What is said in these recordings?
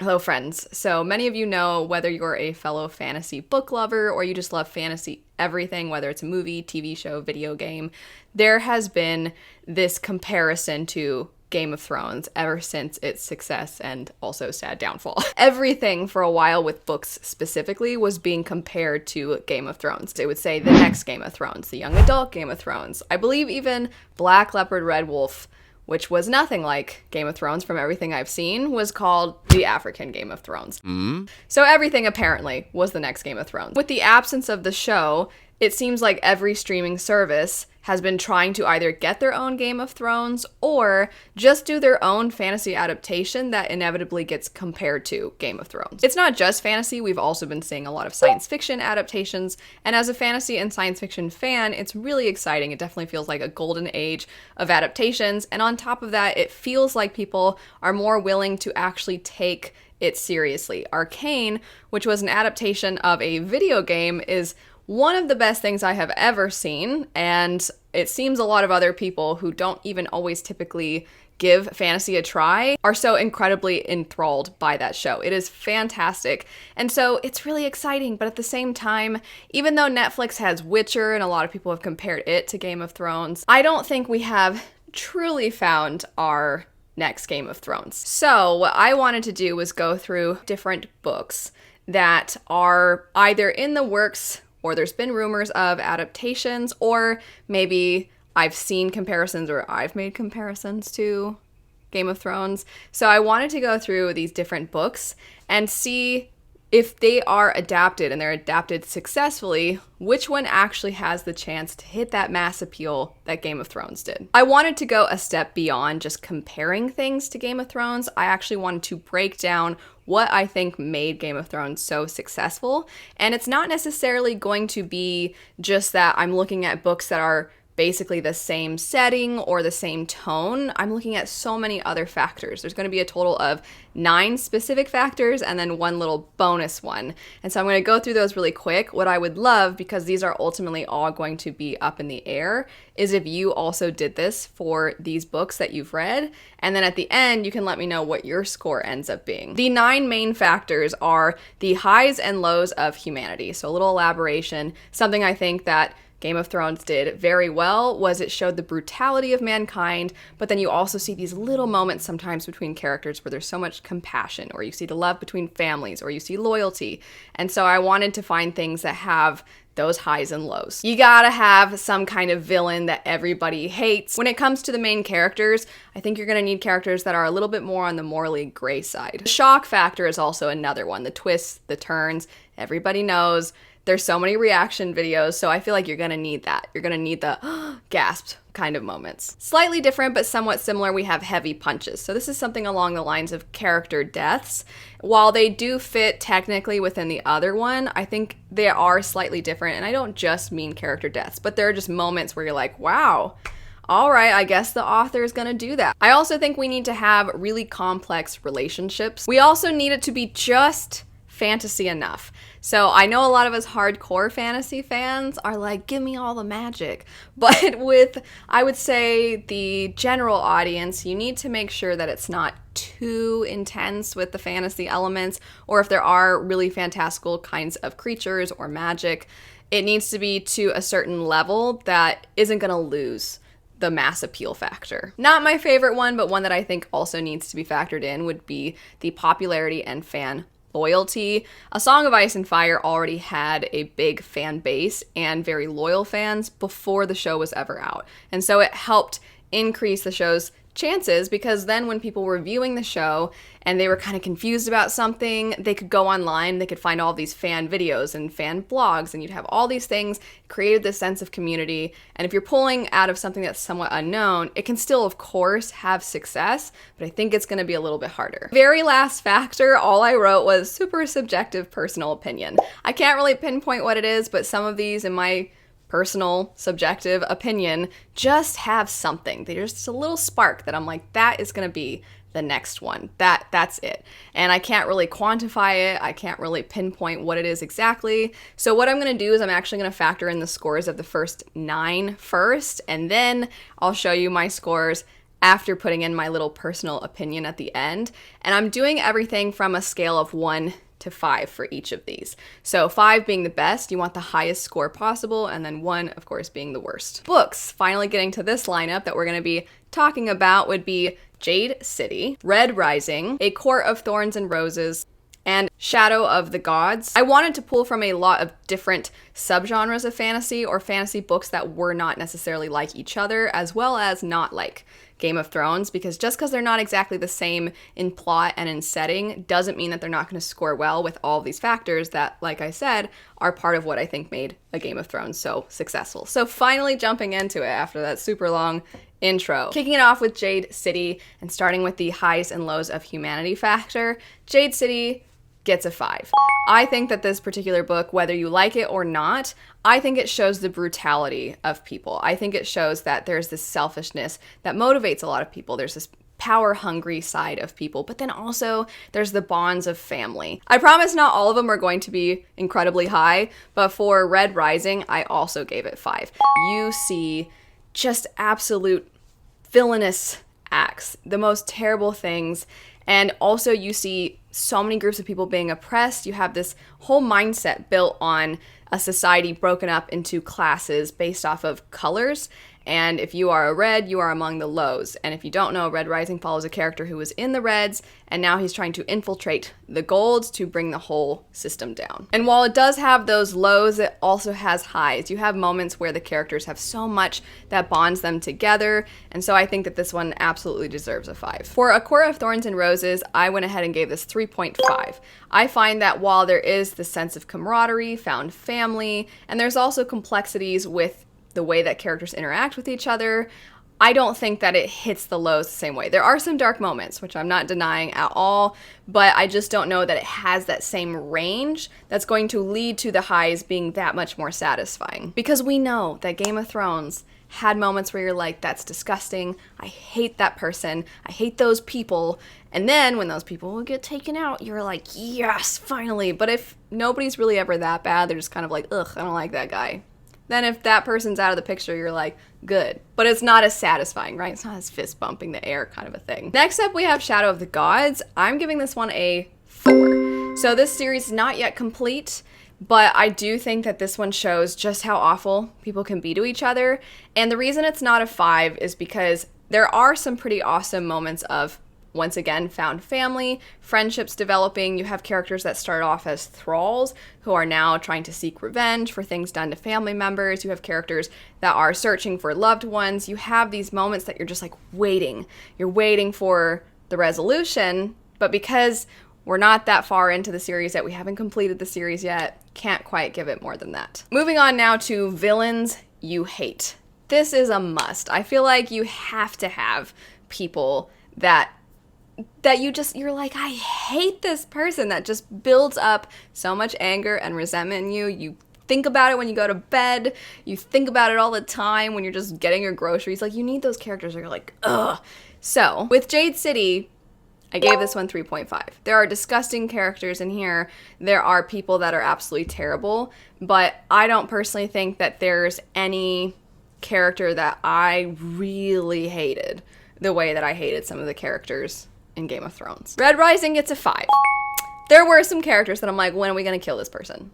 Hello, friends. So many of you know, whether you're a fellow fantasy book lover or you just love fantasy everything, whether it's a movie, TV show, video game, there has been this comparison to Game of Thrones ever since its success and also sad downfall. Everything for a while with books specifically was being compared to Game of Thrones. They would say the next Game of Thrones, the young adult Game of Thrones. I believe even Black Leopard Red Wolf, which was nothing like Game of Thrones from everything I've seen, was called the African Game of Thrones. So everything apparently was the next Game of Thrones. With the absence of the show, it seems like every streaming service has been trying to either get their own Game of Thrones or just do their own fantasy adaptation that inevitably gets compared to Game of Thrones. It's not just fantasy, we've also been seeing a lot of science fiction adaptations, and as a fantasy and science fiction fan, it's really exciting. It definitely feels like a golden age of adaptations, and on top of that, it feels like people are more willing to actually take it seriously. Arcane, which was an adaptation of a video game, is one of the best things I have ever seen, and it seems a lot of other people who don't even always typically give fantasy a try are so incredibly enthralled by that show. It is fantastic, and so it's really exciting, but at the same time, even though Netflix has Witcher and a lot of people have compared it to Game of Thrones, I don't think we have truly found our next Game of Thrones. So what I wanted to do was go through different books that are either in the works or there's been rumors of adaptations, or maybe I've seen comparisons or I've made comparisons to Game of Thrones. So I wanted to go through these different books and see if they are adapted and they're adapted successfully, which one actually has the chance to hit that mass appeal that Game of Thrones did. I wanted to go a step beyond just comparing things to Game of Thrones. I actually wanted to break down what I think made Game of Thrones so successful. And it's not necessarily going to be just that I'm looking at books that are basically the same setting or the same tone. I'm looking at so many other factors. There's going to be a total of 9 specific factors and then one little bonus one. And so I'm going to go through those really quick. What I would love, because these are ultimately all going to be up in the air, is if you also did this for these books that you've read. And then at the end, you can let me know what your score ends up being. The 9 main factors are the highs and lows of humanity. So a little elaboration, something I think that Game of Thrones did very well was it showed the brutality of mankind, but then you also see these little moments sometimes between characters where there's so much compassion, or you see the love between families, or you see loyalty. And so I wanted to find things that have those highs and lows. You gotta have some kind of villain that everybody hates. When it comes to the main characters, I think you're gonna need characters that are a little bit more on the morally gray side. The shock factor is also another one. The twists, the turns, everybody knows. There's so many reaction videos, so I feel like you're gonna need that. You're gonna need the gasped kind of moments. Slightly different, but somewhat similar, we have heavy punches. So this is something along the lines of character deaths. While they do fit technically within the other one, I think they are slightly different, and I don't just mean character deaths, but there are just moments where you're like, wow, all right, I guess the author is gonna do that. I also think we need to have really complex relationships. We also need it to be just fantasy enough. So I know a lot of us hardcore fantasy fans are like, give me all the magic. But with, I would say, the general audience, you need to make sure that it's not too intense with the fantasy elements, or if there are really fantastical kinds of creatures or magic, it needs to be to a certain level that isn't gonna lose the mass appeal factor. Not my favorite one, but one that I think also needs to be factored in would be the popularity and fan loyalty. A Song of Ice and Fire already had a big fan base and very loyal fans before the show was ever out. And so it helped increase the show's chances, because then when people were viewing the show and they were kind of confused about something, they could go online, they could find all these fan videos and fan blogs, and you'd have all these things, created this sense of community. And if you're pulling out of something that's somewhat unknown, it can still, of course, have success, but I think it's going to be a little bit harder. Very last factor, all I wrote was super subjective personal opinion. I can't really pinpoint what it is, but some of these, in my personal subjective opinion, just have something. There's just a little spark that I'm like, that is going to be the next one. That's it. And I can't really quantify it. I can't really pinpoint what it is exactly. So what I'm going to do is I'm actually going to factor in the scores of the first 9 first, and then I'll show you my scores after putting in my little personal opinion at the end. And I'm doing everything from a scale of 1 to 5 for each of these. So 5 being the best, you want the highest score possible, and then 1, of course, being the worst. Books, finally getting to this lineup that we're going to be talking about, would be Jade City, Red Rising, A Court of Thorns and Roses, and Shadow of the Gods. I wanted to pull from a lot of different subgenres of fantasy, or fantasy books that were not necessarily like each other, as well as not like Game of Thrones, because just because they're not exactly the same in plot and in setting doesn't mean that they're not going to score well with all of these factors that, like I said, are part of what I think made a Game of Thrones so successful. So finally jumping into it after that super long intro. Kicking it off with Jade City and starting with the highs and lows of humanity factor, Jade City gets a 5. I think that this particular book, whether you like it or not, I think it shows the brutality of people. I think it shows that there's this selfishness that motivates a lot of people. There's this power-hungry side of people, but then also there's the bonds of family. I promise not all of them are going to be incredibly high, but for Red Rising, I also gave it 5. You see just absolute villainous acts, the most terrible things, and also you see so many groups of people being oppressed. You have this whole mindset built on a society broken up into classes based off of colors. And if you are a red, you are among the lows. And if you don't know, Red Rising follows a character who was in the reds, and now he's trying to infiltrate the golds to bring the whole system down. And while it does have those lows, it also has highs. You have moments where the characters have so much that bonds them together. And so I think that this one absolutely deserves a 5. For A Court of Thorns and Roses, I went ahead and gave this 3.5. I find that while there is the sense of camaraderie, found family, and there's also complexities with the way that characters interact with each other, I don't think that it hits the lows the same way. There are some dark moments, which I'm not denying at all, but I just don't know that it has that same range that's going to lead to the highs being that much more satisfying. Because we know that Game of Thrones had moments where you're like, that's disgusting, I hate that person, I hate those people, and then when those people will get taken out, you're like, yes, finally. But if nobody's really ever that bad, they're just kind of like, ugh, I don't like that guy. Then if that person's out of the picture, you're like, good. But it's not as satisfying, right? It's not as fist bumping the air kind of a thing. Next up, we have Shadow of the Gods. I'm giving this one a 4. So this series is not yet complete, but I do think that this one shows just how awful people can be to each other. And the reason it's not a 5 is because there are some pretty awesome moments of, once again, found family, friendships developing. You have characters that start off as thralls who are now trying to seek revenge for things done to family members. You have characters that are searching for loved ones. You have these moments that you're just like waiting. You're waiting for the resolution, but because we're not that far into the series yet, we haven't completed the series yet, can't quite give it more than that. Moving on now to villains you hate. This is a must. I feel like you have to have people that you're like, I hate this person, that just builds up so much anger and resentment in you. You think about it when you go to bed. You think about it all the time when you're just getting your groceries. Like, you need those characters where you're like, ugh. So with Jade City, I gave this one 3.5. There are disgusting characters in here. There are people that are absolutely terrible, but I don't personally think that there's any character that I really hated the way that I hated some of the characters in Game of Thrones. Red Rising gets a 5. There were some characters that I'm like, when are we gonna kill this person?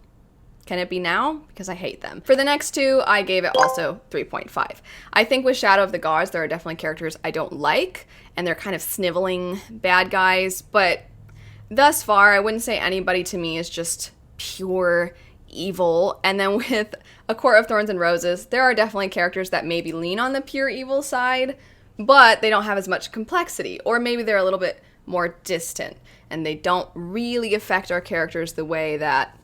Can it be now? Because I hate them. For the next two, I gave it also 3.5. I think with Shadow of the Gods, there are definitely characters I don't like, and they're kind of sniveling bad guys, but thus far, I wouldn't say anybody to me is just pure evil. And then with A Court of Thorns and Roses, there are definitely characters that maybe lean on the pure evil side, but they don't have as much complexity, or maybe they're a little bit more distant, and they don't really affect our characters the way that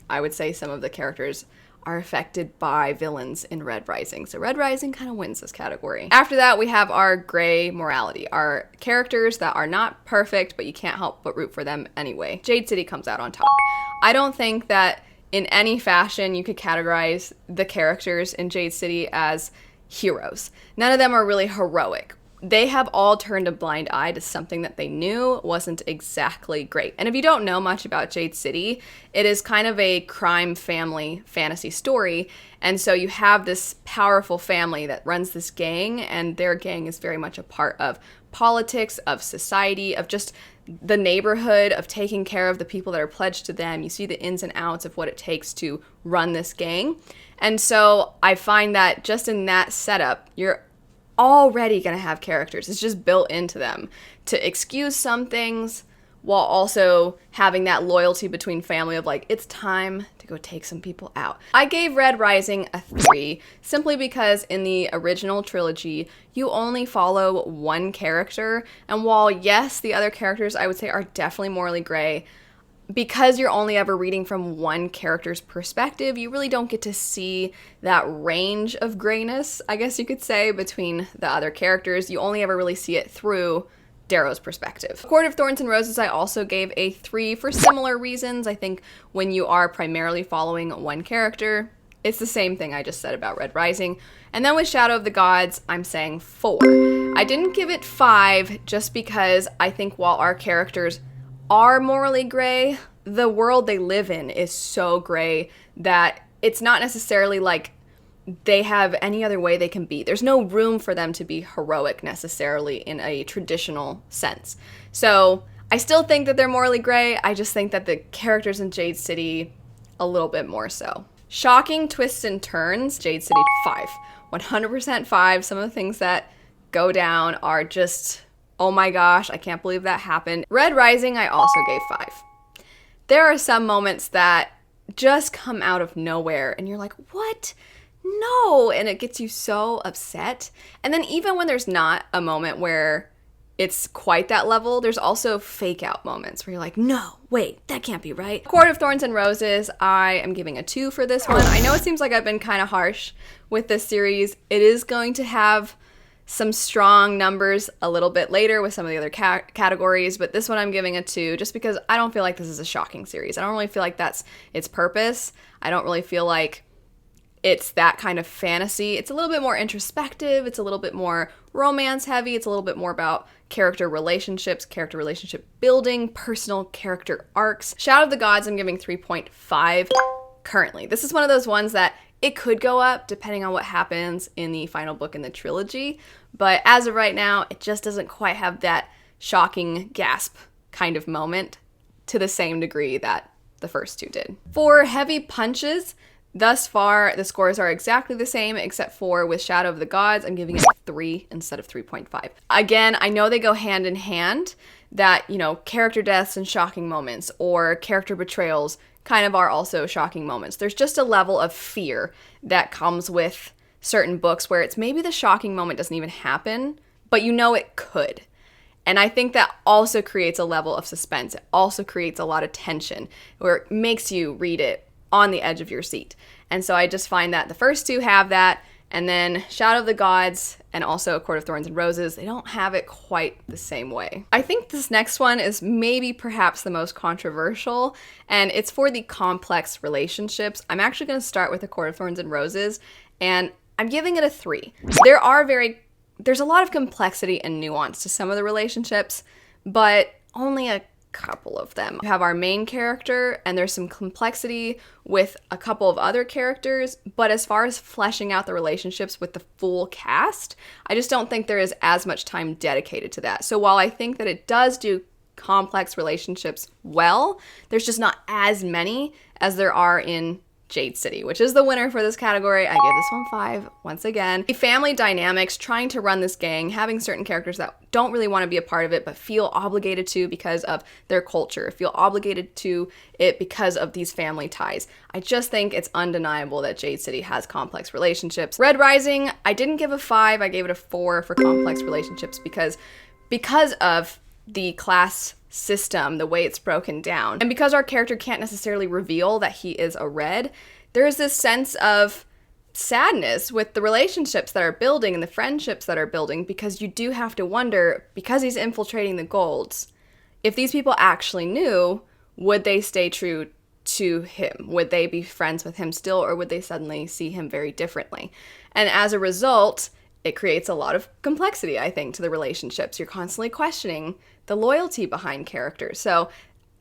I would say some of the characters are affected by villains in Red Rising. So Red Rising kind of wins this category. After that, we have our gray morality, our characters that are not perfect, but you can't help but root for them anyway. Jade City comes out on top. I don't think that in any fashion you could categorize the characters in Jade City as heroes. None of them are really heroic. they have all turned a blind eye to something that they knew wasn't exactly great. And if you don't know much about Jade City, it is kind of a crime family fantasy story. And so you have this powerful family that runs this gang, and their gang is very much a part of politics, of society, of just the neighborhood, of taking care of the people that are pledged to them. You see the ins and outs of what it takes to run this gang. And so I find that just in that setup, you're already going to have characters. It's just built into them to excuse some things while also having that loyalty between family of like, it's time to go take some people out. I gave Red Rising a 3 simply because in the original trilogy, you only follow one character. And while yes, the other characters I would say are definitely morally gray, because you're only ever reading from one character's perspective, you really don't get to see that range of grayness, I guess you could say, between the other characters. You only ever really see it through Darrow's perspective. Court of Thorns and Roses I also gave a 3 for similar reasons. I think when you are primarily following one character, it's the same thing I just said about Red Rising. And then with Shadow of the Gods, I'm saying 4. I didn't give it 5 just because I think while our characters are morally gray, the world they live in is so gray that it's not necessarily like they have any other way they can be. There's no room for them to be heroic necessarily in a traditional sense. So I still think that they're morally gray. I just think that the characters in Jade City, a little bit more so. Shocking twists and turns, Jade City 5. 100% 5. Some of the things that go down are just, oh my gosh, I can't believe that happened. Red Rising, I also gave 5. There are some moments that just come out of nowhere and you're like, what? No, and it gets you so upset. And then even when there's not a moment where it's quite that level, there's also fake out moments where you're like, no, wait, that can't be right. Court of Thorns and Roses, I am giving a 2 for this one. I know it seems like I've been kind of harsh with this series. It is going to have some strong numbers a little bit later with some of the other categories, but this one I'm giving a 2 just because I don't feel like this is a shocking series. I don't really feel like that's its purpose. I don't really feel like it's that kind of fantasy. It's a little bit more introspective. It's a little bit more romance heavy. It's a little bit more about character relationships, character relationship building, personal character arcs. Shadow of the Gods, I'm giving 3.5 currently. This is one of those ones that it could go up depending on what happens in the final book in the trilogy. But as of right now, it just doesn't quite have that shocking gasp kind of moment to the same degree that the first two did. For heavy punches, thus far, the scores are exactly the same, except for with Shadow of the Gods, I'm giving it 3 instead of 3.5. Again, I know they go hand in hand, that, you know, character deaths and shocking moments, or character betrayals kind of are also shocking moments. There's just a level of fear that comes with certain books where it's maybe the shocking moment doesn't even happen, but you know it could. And I think that also creates a level of suspense. It also creates a lot of tension, where it makes you read it on the edge of your seat. And so I just find that the first two have that, and then Shadow of the Gods and also Court of Thorns and Roses, they don't have it quite the same way. I think this next one is maybe perhaps the most controversial, and it's for the complex relationships. I'm actually going to start with the Court of Thorns and Roses, and I'm giving it a 3. There's a lot of complexity and nuance to some of the relationships, but only a couple of them. We have our main character, and there's some complexity with a couple of other characters, but as far as fleshing out the relationships with the full cast, I just don't think there is as much time dedicated to that. So while I think that it does do complex relationships well, there's just not as many as there are in Jade City, which is the winner for this category. I gave this one 5 once again. The family dynamics, trying to run this gang, having certain characters that don't really want to be a part of it but feel obligated to because of their culture, feel obligated to it because of these family ties. I just think it's undeniable that Jade City has complex relationships. Red Rising, I didn't give a 5, I gave it a 4 for complex relationships because of the class system, the way it's broken down. And because our character can't necessarily reveal that he is a red, there's this sense of sadness with the relationships that are building and the friendships that are building, because you do have to wonder, because he's infiltrating the golds, if these people actually knew, would they stay true to him? Would they be friends with him still, or would they suddenly see him very differently? And as a result, it creates a lot of complexity, I think, to the relationships. You're constantly questioning the loyalty behind characters. So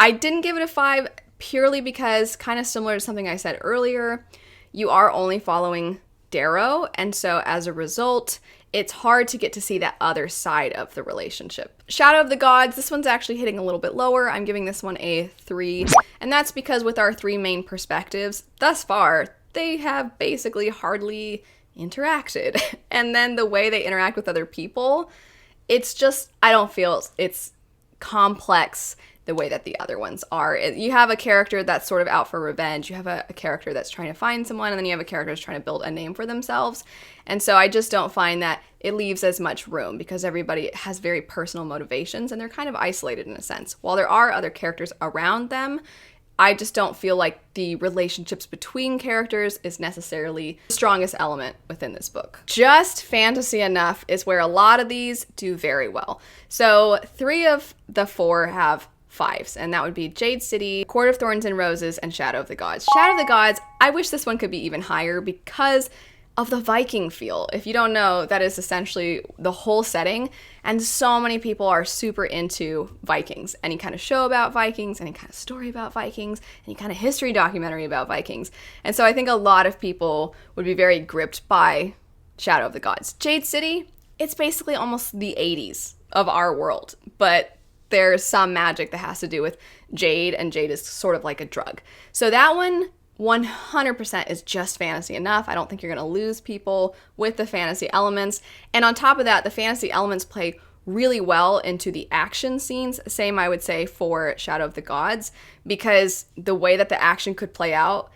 I didn't give it a 5 purely because, kind of similar to something I said earlier, you are only following Darrow, and so as a result, it's hard to get to see that other side of the relationship. Shadow of the Gods, this one's actually hitting a little bit lower. I'm giving this one a 3, and that's because with our 3 main perspectives, thus far, they have basically hardly interacted. And then the way they interact with other people, it's just, I don't feel it's complex the way that the other ones are. You have a character that's sort of out for revenge. You have a character that's trying to find someone, and then you have a character that's trying to build a name for themselves. And so I just don't find that it leaves as much room because everybody has very personal motivations and they're kind of isolated in a sense. While there are other characters around them, I just don't feel like the relationships between characters is necessarily the strongest element within this book. Just fantasy enough is where a lot of these do very well. So 3 of the 4 have 5s, and that would be Jade City, Court of Thorns and Roses, and Shadow of the Gods. Shadow of the Gods, I wish this one could be even higher because of the Viking feel. If you don't know, that is essentially the whole setting, and so many people are super into Vikings. Any kind of show about Vikings, any kind of story about Vikings, any kind of history documentary about Vikings. And so I think a lot of people would be very gripped by Shadow of the Gods. Jade City, it's basically almost the 80s of our world, but there's some magic that has to do with Jade, and Jade is sort of like a drug. So that one 100% is just fantasy enough. I don't think you're going to lose people with the fantasy elements. And on top of that, the fantasy elements play really well into the action scenes. Same, I would say, for Shadow of the Gods, because the way that the action could play out,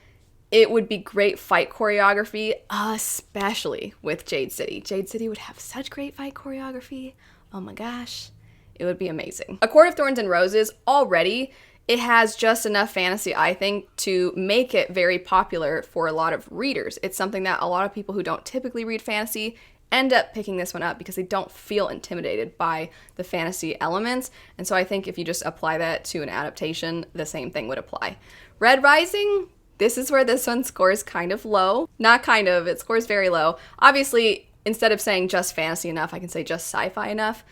it would be great fight choreography, especially with Jade City. Jade City would have such great fight choreography. Oh my gosh. It would be amazing. A Court of Thorns and Roses, already, it has just enough fantasy, I think, to make it very popular for a lot of readers. It's something that a lot of people who don't typically read fantasy end up picking this one up because they don't feel intimidated by the fantasy elements. And so I think if you just apply that to an adaptation, the same thing would apply. Red Rising, this is where this one scores kind of low. Not kind of, it scores very low. Obviously, instead of saying just fantasy enough, I can say just sci-fi enough.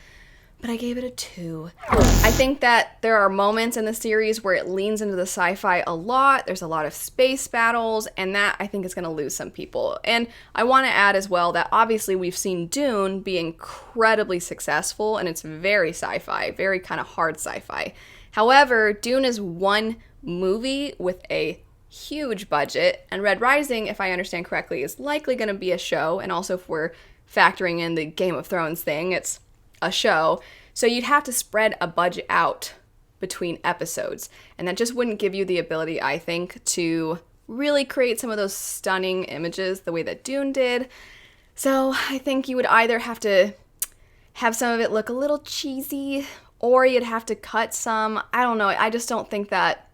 But I gave it a 2. I think that there are moments in the series where it leans into the sci-fi a lot. There's a lot of space battles, and that I think is going to lose some people. And I want to add as well that obviously we've seen Dune be incredibly successful, and it's very sci-fi, very kind of hard sci-fi. However, Dune is one movie with a huge budget, and Red Rising, if I understand correctly, is likely going to be a show. And also if we're factoring in the Game of Thrones thing, it's a show, so you'd have to spread a budget out between episodes, and that just wouldn't give you the ability, I think, to really create some of those stunning images the way that Dune did. So I think you would either have to have some of it look a little cheesy, or you'd have to cut some. I don't know, I just don't think that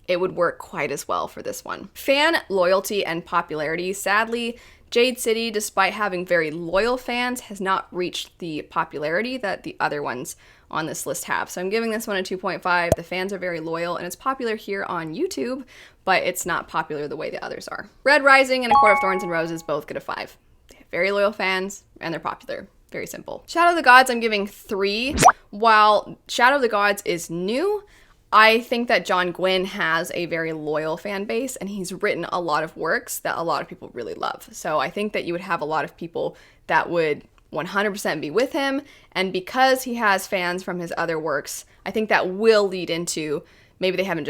it would work quite as well for this one. Fan loyalty and popularity, sadly, Jade City, despite having very loyal fans, has not reached the popularity that the other ones on this list have. So I'm giving this one a 2.5. The fans are very loyal, and it's popular here on YouTube, but it's not popular the way the others are. Red Rising and A Court of Thorns and Roses both get a 5. They have very loyal fans, and they're popular. Very simple. Shadow of the Gods, I'm giving 3. While Shadow of the Gods is new, I think that John Gwynne has a very loyal fan base, and he's written a lot of works that a lot of people really love. So I think that you would have a lot of people that would 100% be with him, and because he has fans from his other works, I think that will lead into maybe they haven't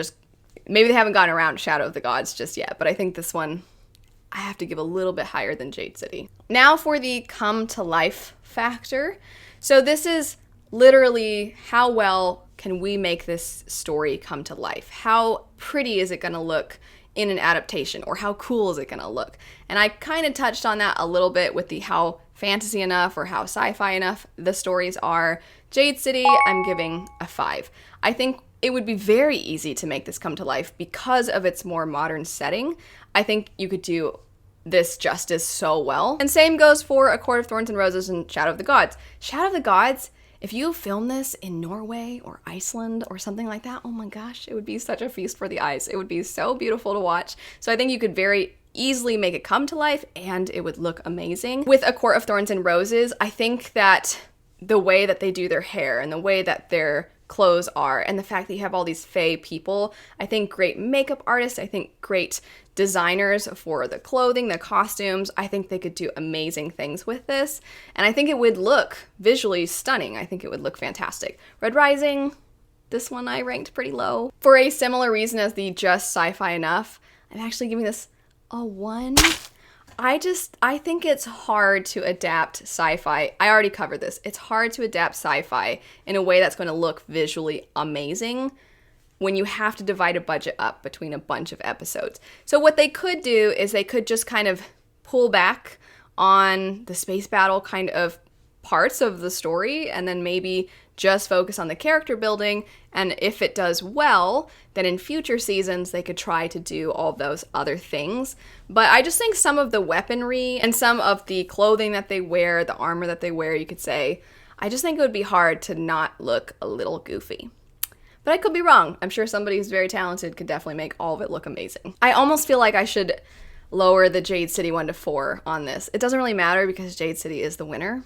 gotten around to Shadow of the Gods just yet, but I think this one I have to give a little bit higher than Jade City. Now for the come to life factor. So this is literally how well can we make this story come to life? How pretty is it going to look in an adaptation, or how cool is it going to look? And I kind of touched on that a little bit with the how fantasy enough or how sci-fi enough the stories are. Jade City, I'm giving a 5. I think it would be very easy to make this come to life because of its more modern setting. I think you could do this justice so well. And same goes for A Court of Thorns and Roses and Shadow of the Gods. Shadow of the Gods, if you film this in Norway or Iceland or something like that, oh my gosh, it would be such a feast for the eyes. It would be so beautiful to watch. So I think you could very easily make it come to life and it would look amazing. With A Court of Thorns and Roses, I think that the way that they do their hair and the way that their clothes are and the fact that you have all these fae people, I think great makeup artists, I think great designers for the clothing, the costumes, I think they could do amazing things with this. And I think it would look visually stunning. I think it would look fantastic. Red Rising, this one I ranked pretty low. For a similar reason as the Just Sci-Fi Enough, I'm actually giving this a 1. I think it's hard to adapt sci-fi. I already covered this. It's hard to adapt sci-fi in a way that's going to look visually amazing when you have to divide a budget up between a bunch of episodes. So what they could do is they could just kind of pull back on the space battle kind of parts of the story and then maybe just focus on the character building, and if it does well, then in future seasons they could try to do all those other things. But I just think some of the weaponry and some of the clothing that they wear, the armor that they wear, you could say, I just think it would be hard to not look a little goofy. But I could be wrong. I'm sure somebody who's very talented could definitely make all of it look amazing. I almost feel like I should lower the Jade City one to 4 on this. It doesn't really matter because Jade City is the winner.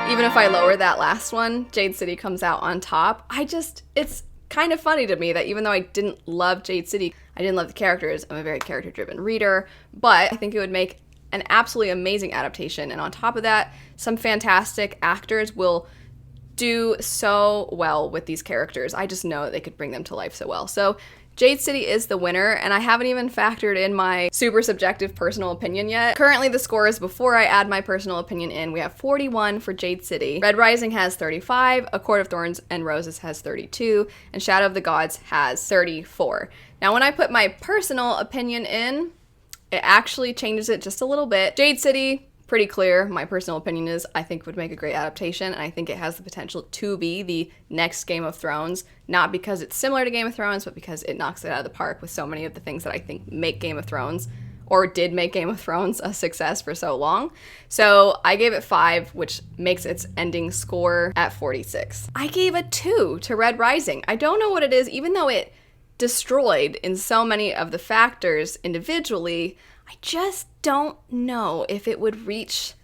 Even if I lower that last one, Jade City comes out on top. It's kind of funny to me that even though I didn't love Jade City, I didn't love the characters. I'm a very character-driven reader, but I think it would make an absolutely amazing adaptation. And on top of that, some fantastic actors will do so well with these characters. I just know that they could bring them to life so well. So Jade City is the winner, and I haven't even factored in my super subjective personal opinion yet. Currently, the scores before I add my personal opinion in, we have 41 for Jade City. Red Rising has 35, A Court of Thorns and Roses has 32, and Shadow of the Gods has 34. Now, when I put my personal opinion in, it actually changes it just a little bit. Jade City, pretty clear. My personal opinion is I think would make a great adaptation, and I think it has the potential to be the next Game of Thrones, not because it's similar to Game of Thrones, but because it knocks it out of the park with so many of the things that I think make Game of Thrones, or did make Game of Thrones, a success for so long. So I gave it 5, which makes its ending score at 46. I gave a 2 to Red Rising. I don't know what it is, even though it destroyed in so many of the factors individually, I just don't know if it would reach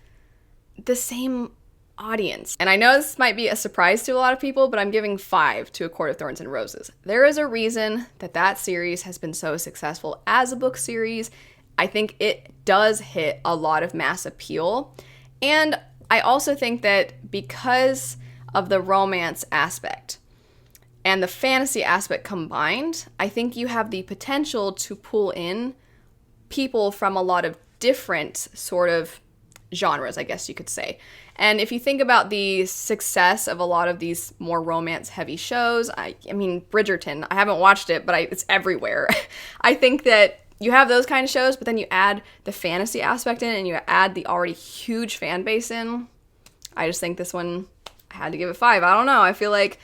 the same audience. And I know this might be a surprise to a lot of people, but I'm giving 5 to A Court of Thorns and Roses. There is a reason that that series has been so successful as a book series. I think it does hit a lot of mass appeal. And I also think that because of the romance aspect and the fantasy aspect combined, I think you have the potential to pull in people from a lot of different sort of genres, I guess you could say. And if you think about the success of a lot of these more romance-heavy shows, I mean, Bridgerton, I haven't watched it, but it's everywhere. I think that you have those kind of shows, but then you add the fantasy aspect in and you add the already huge fan base in. I just think this one, I had to give it 5. I don't know. I feel like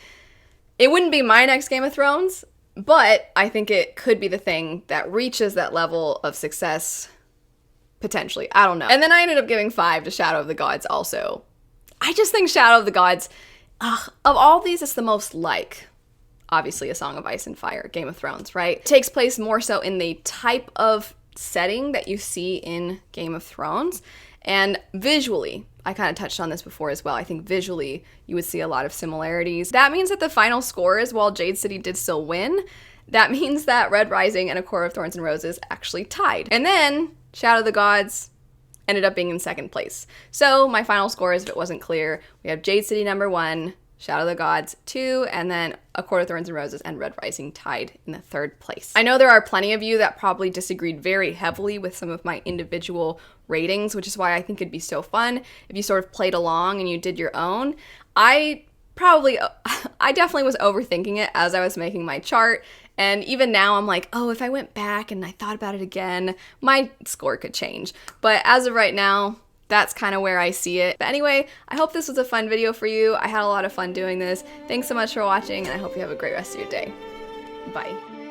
it wouldn't be my next Game of Thrones, but I think it could be the thing that reaches that level of success, potentially. I don't know. And then I ended up giving 5 to Shadow of the Gods also. I just think Shadow of the Gods, of all these, it's the most like, obviously, A Song of Ice and Fire, Game of Thrones, right? It takes place more so in the type of setting that you see in Game of Thrones. And visually, I kind of touched on this before as well, I think visually you would see a lot of similarities. That means that the final scores, while Jade City did still win, that means that Red Rising and A Court of Thorns and Roses actually tied. And then Shadow of the Gods ended up being in second place. So my final scores, if it wasn't clear, we have Jade City number 1, Shadow of the Gods 2, and then A Court of Thorns and Roses and Red Rising tied in the 3rd place. I know there are plenty of you that probably disagreed very heavily with some of my individual ratings, which is why I think it'd be so fun if you sort of played along and you did your own. I definitely was overthinking it as I was making my chart, and even now I'm like, oh, if I went back and I thought about it again, my score could change. But as of right now, that's kind of where I see it. But anyway, I hope this was a fun video for you. I had a lot of fun doing this. Thanks so much for watching, and I hope you have a great rest of your day. Bye.